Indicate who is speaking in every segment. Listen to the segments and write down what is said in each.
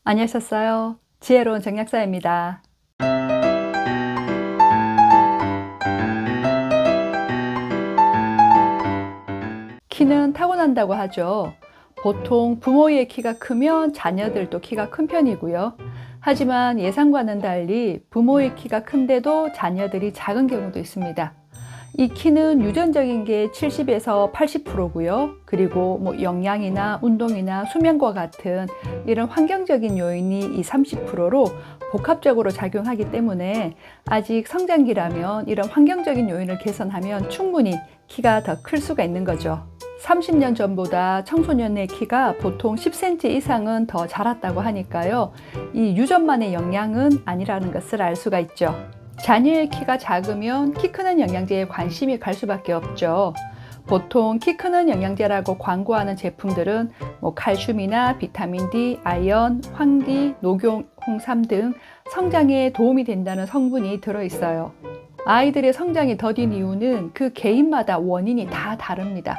Speaker 1: 안녕하셨어요? 지혜로운 정약사입니다. 키는 타고난다고 하죠. 보통 부모의 키가 크면 자녀들도 키가 큰 편이고요. 하지만 예상과는 달리 부모의 키가 큰데도 자녀들이 작은 경우도 있습니다. 이 키는 유전적인 게 70에서 80%고요. 그리고 영양이나 운동이나 수면과 같은 이런 환경적인 요인이 이 30%로 복합적으로 작용하기 때문에 아직 성장기라면 이런 환경적인 요인을 개선하면 충분히 키가 더 클 수가 있는 거죠. 30년 전보다 청소년의 키가 보통 10cm 이상은 더 자랐다고 하니까요. 이 유전만의 영향은 아니라는 것을 알 수가 있죠. 자녀의 키가 작으면 키 크는 영양제에 관심이 갈 수밖에 없죠. 보통 키 크는 영양제라고 광고하는 제품들은 칼슘이나 비타민 D, 아연, 황기, 녹용, 홍삼 등 성장에 도움이 된다는 성분이 들어있어요. 아이들의 성장이 더딘 이유는 그 개인마다 원인이 다 다릅니다.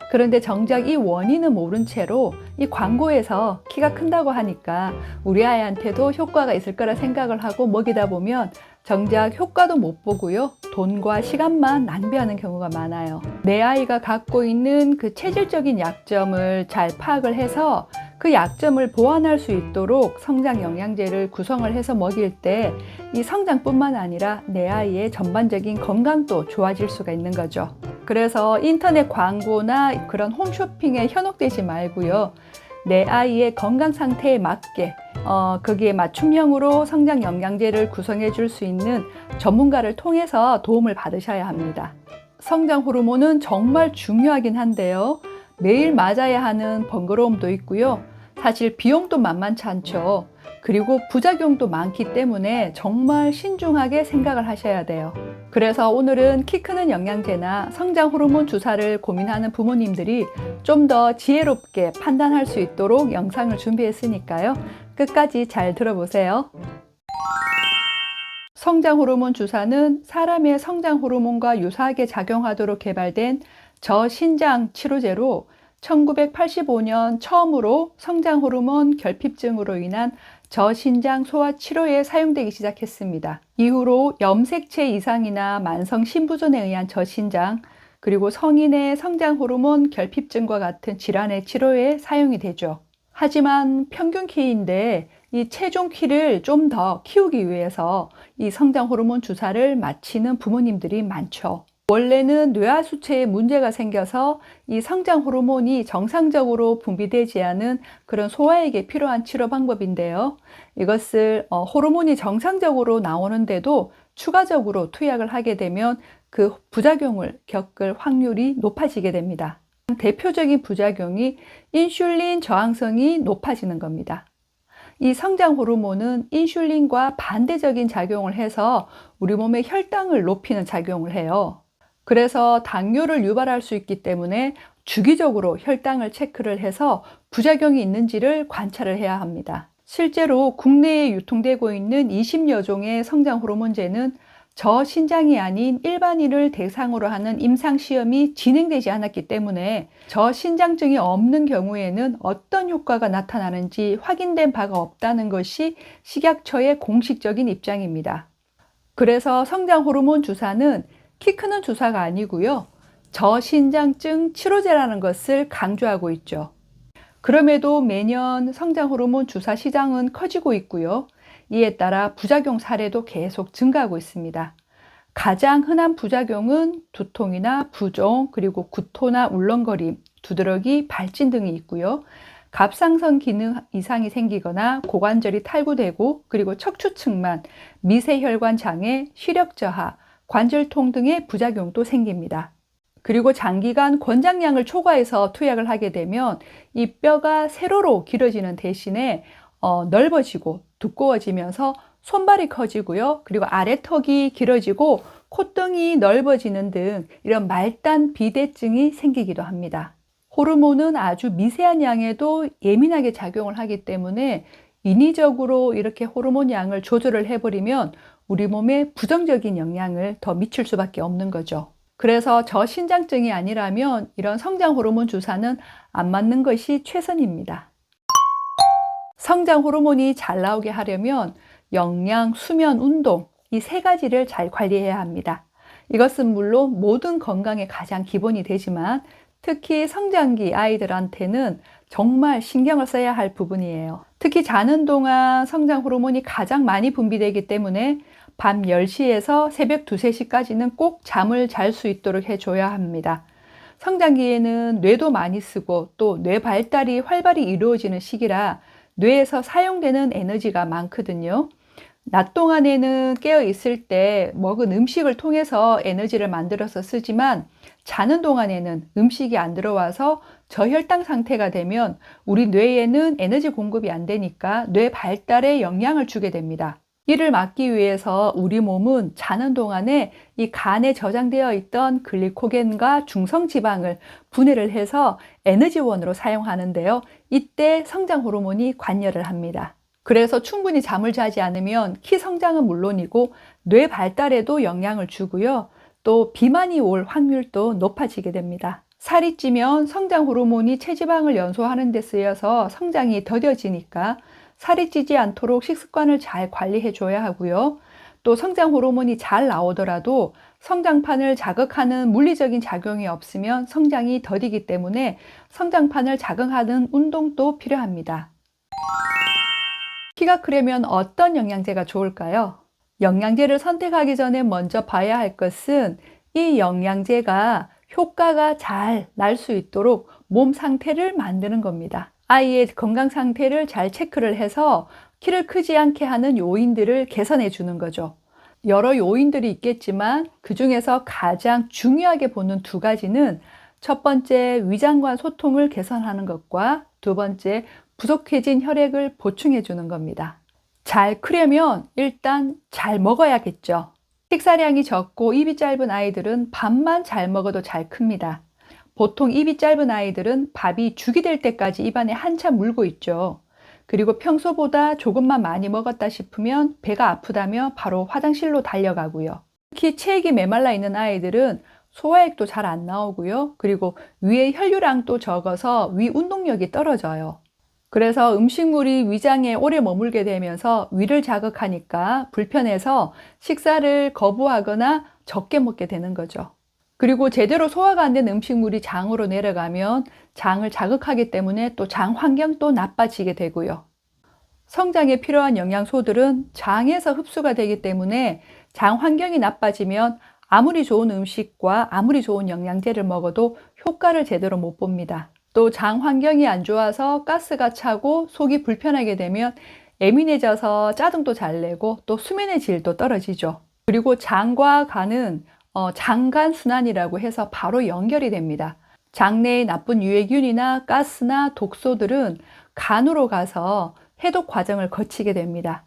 Speaker 1: 그런데 정작 이 원인은 모른 채로 이 광고에서 키가 큰다고 하니까 우리 아이한테도 효과가 있을 거라 생각을 하고 먹이다 보면 정작 효과도 못 보고요. 돈과 시간만 낭비하는 경우가 많아요. 내 아이가 갖고 있는 그 체질적인 약점을 잘 파악을 해서 그 약점을 보완할 수 있도록 성장 영양제를 구성을 해서 먹일 때 이 성장뿐만 아니라 내 아이의 전반적인 건강도 좋아질 수가 있는 거죠. 그래서 인터넷 광고나 그런 홈쇼핑에 현혹되지 말고요. 내 아이의 건강 상태에 맞게 거기에 맞춤형으로 성장 영양제를 구성해 줄 수 있는 전문가를 통해서 도움을 받으셔야 합니다. 성장 호르몬은 정말 중요하긴 한데요. 매일 맞아야 하는 번거로움도 있고요. 사실 비용도 만만치 않죠. 그리고 부작용도 많기 때문에 정말 신중하게 생각을 하셔야 돼요. 그래서 오늘은 키 크는 영양제나 성장 호르몬 주사를 고민하는 부모님들이 좀 더 지혜롭게 판단할 수 있도록 영상을 준비했으니까요. 끝까지 잘 들어보세요. 성장 호르몬 주사는 사람의 성장 호르몬과 유사하게 작용하도록 개발된 저신장 치료제로 1985년 처음으로 성장 호르몬 결핍증으로 인한 저신장 소화 치료에 사용되기 시작했습니다. 이후로 염색체 이상이나 만성 신부전에 의한 저신장, 그리고 성인의 성장 호르몬 결핍증과 같은 질환의 치료에 사용이 되죠. 하지만 평균 키인데 이 체중 키를 좀 더 키우기 위해서 이 성장 호르몬 주사를 맞히는 부모님들이 많죠. 원래는 뇌하수체에 문제가 생겨서 이 성장 호르몬이 정상적으로 분비되지 않은 그런 소아에게 필요한 치료 방법인데요. 이것을 호르몬이 정상적으로 나오는데도 추가적으로 투약을 하게 되면 그 부작용을 겪을 확률이 높아지게 됩니다. 대표적인 부작용이 인슐린 저항성이 높아지는 겁니다. 이 성장 호르몬은 인슐린과 반대적인 작용을 해서 우리 몸의 혈당을 높이는 작용을 해요. 그래서 당뇨를 유발할 수 있기 때문에 주기적으로 혈당을 체크를 해서 부작용이 있는지를 관찰을 해야 합니다. 실제로 국내에 유통되고 있는 20여 종의 성장 호르몬제는 저신장이 아닌 일반인을 대상으로 하는 임상시험이 진행되지 않았기 때문에 저신장증이 없는 경우에는 어떤 효과가 나타나는지 확인된 바가 없다는 것이 식약처의 공식적인 입장입니다. 그래서 성장 호르몬 주사는 키 크는 주사가 아니고요. 저신장증 치료제라는 것을 강조하고 있죠. 그럼에도 매년 성장 호르몬 주사 시장은 커지고 있고요. 이에 따라 부작용 사례도 계속 증가하고 있습니다. 가장 흔한 부작용은 두통이나 부종, 그리고 구토나 울렁거림, 두드러기, 발진 등이 있고요. 갑상선 기능 이상이 생기거나 고관절이 탈구되고, 그리고 척추측만, 미세혈관 장애, 시력 저하, 관절통 등의 부작용도 생깁니다. 그리고 장기간 권장량을 초과해서 투약을 하게 되면 이 뼈가 세로로 길어지는 대신에 넓어지고 두꺼워지면서 손발이 커지고요. 그리고 아래턱이 길어지고 콧등이 넓어지는 등 이런 말단 비대증이 생기기도 합니다. 호르몬은 아주 미세한 양에도 예민하게 작용을 하기 때문에 인위적으로 이렇게 호르몬 양을 조절을 해버리면 우리 몸에 부정적인 영향을 더 미칠 수밖에 없는 거죠. 그래서 저신장증이 아니라면 이런 성장 호르몬 주사는 안 맞는 것이 최선입니다. 성장 호르몬이 잘 나오게 하려면 영양, 수면, 운동 이 세 가지를 잘 관리해야 합니다. 이것은 물론 모든 건강의 가장 기본이 되지만 특히 성장기 아이들한테는 정말 신경을 써야 할 부분이에요. 특히 자는 동안 성장 호르몬이 가장 많이 분비되기 때문에 밤 10시에서 새벽 2, 3시까지는 꼭 잠을 잘 수 있도록 해줘야 합니다. 성장기에는 뇌도 많이 쓰고 또 뇌 발달이 활발히 이루어지는 시기라 뇌에서 사용되는 에너지가 많거든요. 낮 동안에는 깨어 있을 때 먹은 음식을 통해서 에너지를 만들어서 쓰지만 자는 동안에는 음식이 안 들어와서 저혈당 상태가 되면 우리 뇌에는 에너지 공급이 안 되니까 뇌 발달에 영향을 주게 됩니다. 이를 막기 위해서 우리 몸은 자는 동안에 이 간에 저장되어 있던 글리코겐과 중성지방을 분해를 해서 에너지원으로 사용하는데요. 이때 성장 호르몬이 관여를 합니다. 그래서 충분히 잠을 자지 않으면 키 성장은 물론이고 뇌 발달에도 영향을 주고요. 또 비만이 올 확률도 높아지게 됩니다. 살이 찌면 성장 호르몬이 체지방을 연소하는 데 쓰여서 성장이 더뎌지니까 살이 찌지 않도록 식습관을 잘 관리해 줘야 하고요. 또 성장 호르몬이 잘 나오더라도 성장판을 자극하는 물리적인 작용이 없으면 성장이 더디기 때문에 성장판을 자극하는 운동도 필요합니다. 키가 크려면 어떤 영양제가 좋을까요? 영양제를 선택하기 전에 먼저 봐야 할 것은 이 영양제가 효과가 잘 날 수 있도록 몸 상태를 만드는 겁니다. 아이의 건강 상태를 잘 체크를 해서 키를 크지 않게 하는 요인들을 개선해 주는 거죠. 여러 요인들이 있겠지만 그 중에서 가장 중요하게 보는 두 가지는 첫 번째 위장관 소통을 개선하는 것과 두 번째 부족해진 혈액을 보충해 주는 겁니다. 잘 크려면 일단 잘 먹어야겠죠. 식사량이 적고 입이 짧은 아이들은 밥만 잘 먹어도 잘 큽니다. 보통 입이 짧은 아이들은 밥이 죽이 될 때까지 입안에 한참 물고 있죠. 그리고 평소보다 조금만 많이 먹었다 싶으면 배가 아프다며 바로 화장실로 달려가고요. 특히 체액이 메말라 있는 아이들은 소화액도 잘 안 나오고요. 그리고 위의 혈류량도 적어서 위 운동력이 떨어져요. 그래서 음식물이 위장에 오래 머물게 되면서 위를 자극하니까 불편해서 식사를 거부하거나 적게 먹게 되는 거죠. 그리고 제대로 소화가 안 된 음식물이 장으로 내려가면 장을 자극하기 때문에 또 장 환경도 나빠지게 되고요. 성장에 필요한 영양소들은 장에서 흡수가 되기 때문에 장 환경이 나빠지면 아무리 좋은 음식과 아무리 좋은 영양제를 먹어도 효과를 제대로 못 봅니다. 또 장 환경이 안 좋아서 가스가 차고 속이 불편하게 되면 예민해져서 짜증도 잘 내고 또 수면의 질도 떨어지죠. 그리고 장과 간은 장간 순환이라고 해서 바로 연결이 됩니다. 장내의 나쁜 유해균이나 가스나 독소들은 간으로 가서 해독 과정을 거치게 됩니다.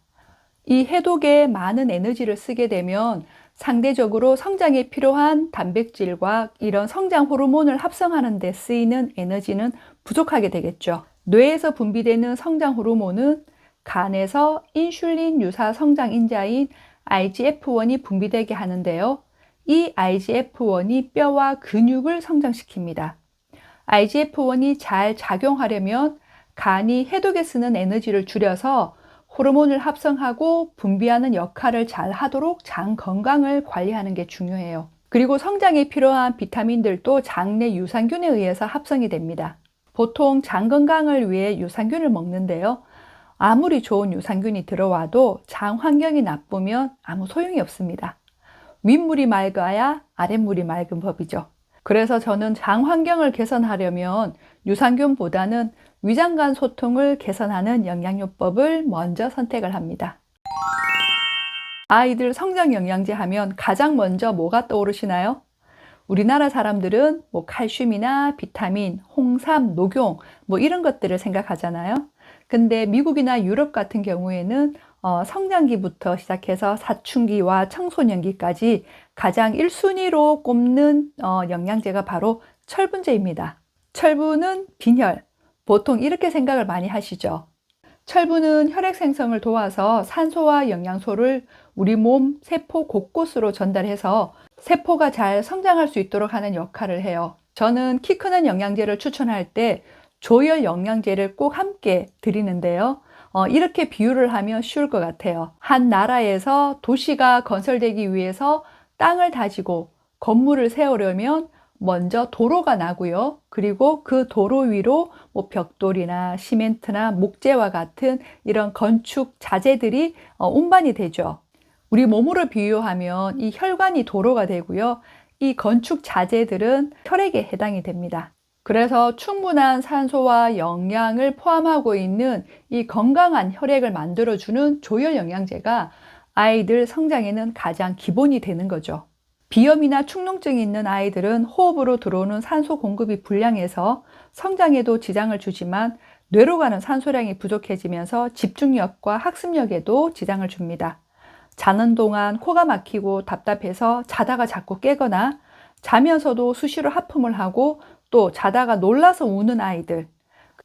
Speaker 1: 이 해독에 많은 에너지를 쓰게 되면 상대적으로 성장에 필요한 단백질과 이런 성장 호르몬을 합성하는 데 쓰이는 에너지는 부족하게 되겠죠. 뇌에서 분비되는 성장 호르몬은 간에서 인슐린 유사 성장 인자인 IGF-1이 분비되게 하는데요. 이 IGF-1이 뼈와 근육을 성장시킵니다. IGF-1이 잘 작용하려면 간이 해독에 쓰는 에너지를 줄여서 호르몬을 합성하고 분비하는 역할을 잘 하도록 장 건강을 관리하는 게 중요해요. 그리고 성장에 필요한 비타민들도 장내 유산균에 의해서 합성이 됩니다. 보통 장 건강을 위해 유산균을 먹는데요. 아무리 좋은 유산균이 들어와도 장 환경이 나쁘면 아무 소용이 없습니다. 윗물이 맑아야 아랫물이 맑은 법이죠. 그래서 저는 장 환경을 개선하려면 유산균보다는 위장간 소통을 개선하는 영양요법을 먼저 선택을 합니다. 아이들 성장 영양제 하면 가장 먼저 뭐가 떠오르시나요? 우리나라 사람들은 칼슘이나 비타민, 홍삼, 녹용 이런 것들을 생각하잖아요. 근데 미국이나 유럽 같은 경우에는 성장기부터 시작해서 사춘기와 청소년기까지 가장 1순위로 꼽는 영양제가 바로 철분제입니다. 철분은 빈혈, 보통 이렇게 생각을 많이 하시죠. 철분은 혈액 생성을 도와서 산소와 영양소를 우리 몸 세포 곳곳으로 전달해서 세포가 잘 성장할 수 있도록 하는 역할을 해요. 저는 키 크는 영양제를 추천할 때 조혈 영양제를 꼭 함께 드리는데요. 이렇게 비유를 하면 쉬울 것 같아요. 한 나라에서 도시가 건설되기 위해서 땅을 다지고 건물을 세우려면 먼저 도로가 나고요. 그리고 그 도로 위로 뭐 벽돌이나 시멘트나 목재와 같은 이런 건축 자재들이 운반이 되죠. 우리 몸으로 비유하면 이 혈관이 도로가 되고요. 이 건축 자재들은 혈액에 해당이 됩니다. 그래서 충분한 산소와 영양을 포함하고 있는 이 건강한 혈액을 만들어주는 조혈 영양제가 아이들 성장에는 가장 기본이 되는 거죠. 비염이나 축농증이 있는 아이들은 호흡으로 들어오는 산소 공급이 불량해서 성장에도 지장을 주지만 뇌로 가는 산소량이 부족해지면서 집중력과 학습력에도 지장을 줍니다. 자는 동안 코가 막히고 답답해서 자다가 자꾸 깨거나 자면서도 수시로 하품을 하고 또 자다가 놀라서 우는 아이들,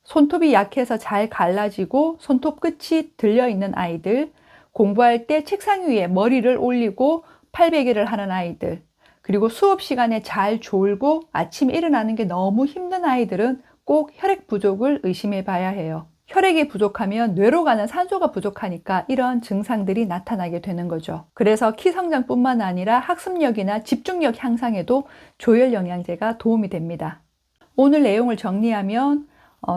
Speaker 1: 손톱이 약해서 잘 갈라지고 손톱 끝이 들려있는 아이들, 공부할 때 책상 위에 머리를 올리고 팔베개를 하는 아이들, 그리고 수업 시간에 잘 졸고 아침에 일어나는 게 너무 힘든 아이들은 꼭 혈액 부족을 의심해 봐야 해요. 혈액이 부족하면 뇌로 가는 산소가 부족하니까 이런 증상들이 나타나게 되는 거죠. 그래서 키 성장뿐만 아니라 학습력이나 집중력 향상에도 조혈 영양제가 도움이 됩니다. 오늘 내용을 정리하면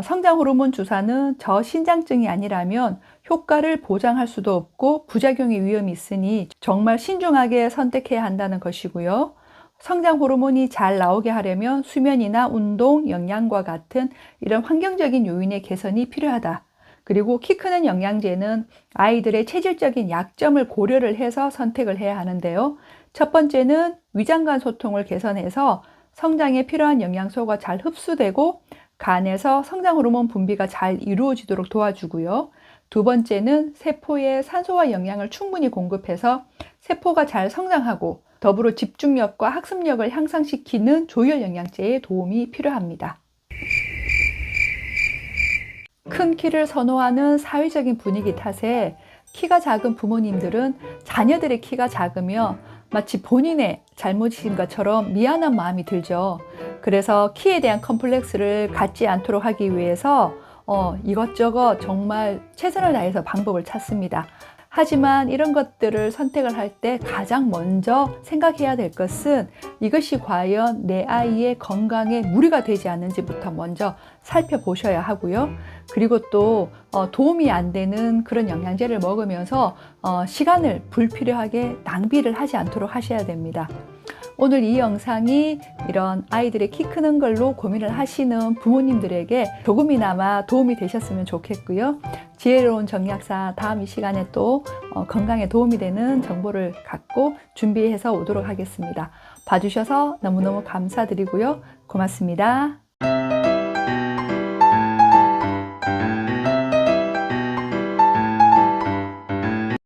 Speaker 1: 성장 호르몬 주사는 저신장증이 아니라면 효과를 보장할 수도 없고 부작용의 위험이 있으니 정말 신중하게 선택해야 한다는 것이고요. 성장 호르몬이 잘 나오게 하려면 수면이나 운동, 영양과 같은 이런 환경적인 요인의 개선이 필요하다. 그리고 키 크는 영양제는 아이들의 체질적인 약점을 고려를 해서 선택을 해야 하는데요. 첫 번째는 위장간 소통을 개선해서 성장에 필요한 영양소가 잘 흡수되고 간에서 성장 호르몬 분비가 잘 이루어지도록 도와주고요. 두 번째는 세포에 산소와 영양을 충분히 공급해서 세포가 잘 성장하고 더불어 집중력과 학습력을 향상시키는 조혈 영양제의 도움이 필요합니다. 큰 키를 선호하는 사회적인 분위기 탓에 키가 작은 부모님들은 자녀들의 키가 작으며 마치 본인의 잘못인 것처럼 미안한 마음이 들죠. 그래서 키에 대한 컴플렉스를 갖지 않도록 하기 위해서 이것저것 정말 최선을 다해서 방법을 찾습니다. 하지만 이런 것들을 선택을 할 때 가장 먼저 생각해야 될 것은 이것이 과연 내 아이의 건강에 무리가 되지 않는지부터 먼저 살펴보셔야 하고요. 그리고 또 도움이 안 되는 그런 영양제를 먹으면서 시간을 불필요하게 낭비를 하지 않도록 하셔야 됩니다. 오늘 이 영상이 이런 아이들의 키 크는 걸로 고민을 하시는 부모님들에게 조금이나마 도움이 되셨으면 좋겠고요. 지혜로운 정리학사 다음 이 시간에 또 건강에 도움이 되는 정보를 갖고 준비해서 오도록 하겠습니다. 봐주셔서 너무너무 감사드리고요. 고맙습니다.